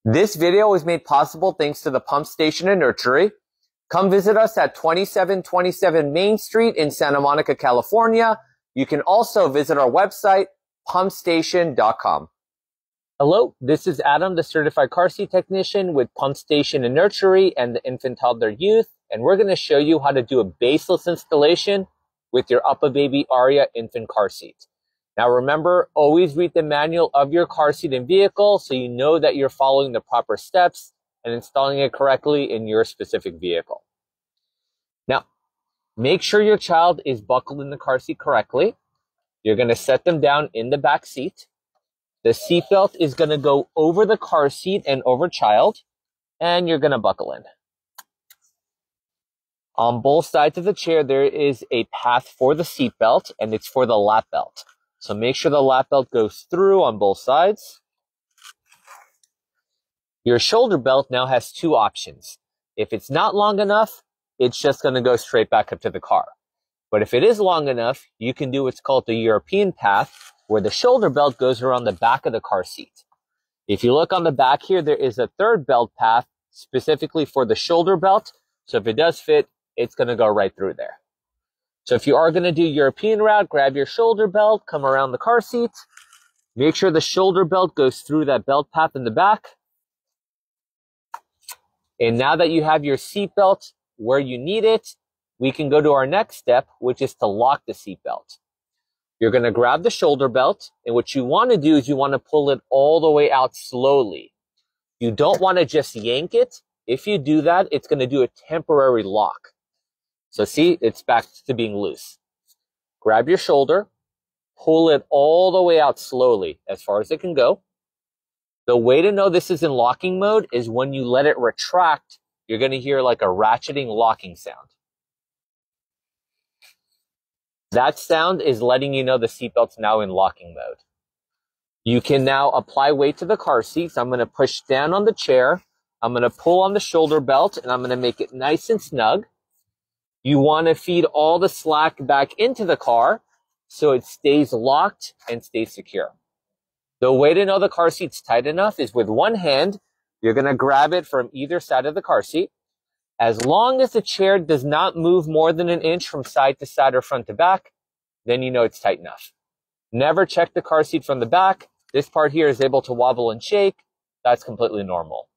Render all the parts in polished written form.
This video is made possible thanks to the Pump Station and Nursery. Come visit us at 2727 Main Street in Santa Monica, California. You can also visit our website, pumpstation.com. Hello, this is Adam, the Certified Car Seat Technician with Pump Station and Nursery and the Infant Toddler Youth, and we're going to show you how to do a baseless installation with your Uppababy Aria infant car seat. Now remember, always read the manual of your car seat and vehicle so you know that you're following the proper steps and installing it correctly in your specific vehicle. Now, make sure your child is buckled in the car seat correctly. You're going to set them down in the back seat. The seatbelt is going to go over the car seat and over child, and you're going to buckle in. On both sides of the chair, there is a path for the seatbelt, and it's for the lap belt. So make sure the lap belt goes through on both sides. Your shoulder belt now has two options. If it's not long enough, it's just going to go straight back up to the car. But if it is long enough, you can do what's called the European path, where the shoulder belt goes around the back of the car seat. If you look on the back here, there is a third belt path specifically for the shoulder belt. So if it does fit, it's going to go right through there. So if you are going to do European route, grab your shoulder belt, come around the car seat. Make sure the shoulder belt goes through that belt path in the back. And now that you have your seat belt where you need it, we can go to our next step, which is to lock the seat belt. You're going to grab the shoulder belt, and what you want to do is you want to pull it all the way out slowly. You don't want to just yank it. If you do that, it's going to do a temporary lock. So see, it's back to being loose. Grab your shoulder, pull it all the way out slowly, as far as it can go. The way to know this is in locking mode is when you let it retract, you're going to hear like a ratcheting locking sound. That sound is letting you know the seatbelt's now in locking mode. You can now apply weight to the car seat. So I'm going to push down on the chair. I'm going to pull on the shoulder belt, and I'm going to make it nice and snug. You want to feed all the slack back into the car so it stays locked and stays secure. The way to know the car seat's tight enough is with one hand, you're going to grab it from either side of the car seat. As long as the chair does not move more than an inch from side to side or front to back, then you know it's tight enough. Never check the car seat from the back. This part here is able to wobble and shake. That's completely normal.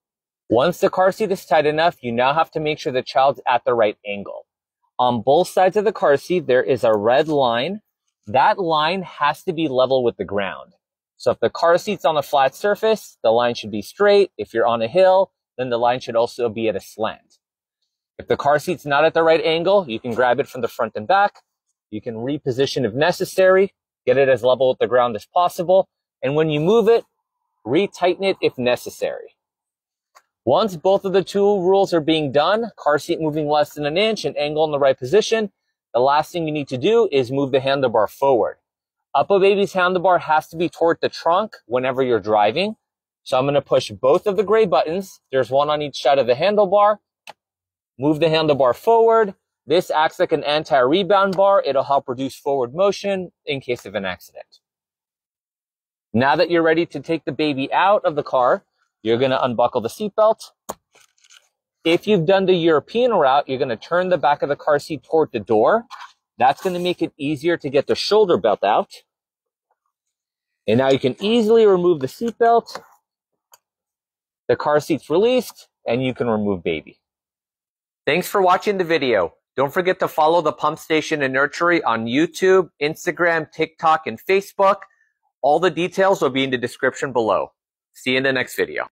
Once the car seat is tight enough, you now have to make sure the child's at the right angle. On both sides of the car seat, there is a red line. That line has to be level with the ground. So if the car seat's on a flat surface, the line should be straight. If you're on a hill, then the line should also be at a slant. If the car seat's not at the right angle, you can grab it from the front and back. You can reposition if necessary, get it as level with the ground as possible. And when you move it, retighten it if necessary. Once both of the two rules are being done, car seat moving less than an inch and angle in the right position, the last thing you need to do is move the handlebar forward. Uppababy's handlebar has to be toward the trunk whenever you're driving. So I'm going to push both of the gray buttons. There's one on each side of the handlebar. Move the handlebar forward. This acts like an anti-rebound bar. It'll help reduce forward motion in case of an accident. Now that you're ready to take the baby out of the car, you're going to unbuckle the seatbelt. If you've done the European route, you're going to turn the back of the car seat toward the door. That's going to make it easier to get the shoulder belt out. And now you can easily remove the seatbelt. The car seat's released, and you can remove baby. Thanks for watching the video. Don't forget to follow the Pump Station and Nursery on YouTube, Instagram, TikTok, and Facebook. All the details will be in the description below. See you in the next video.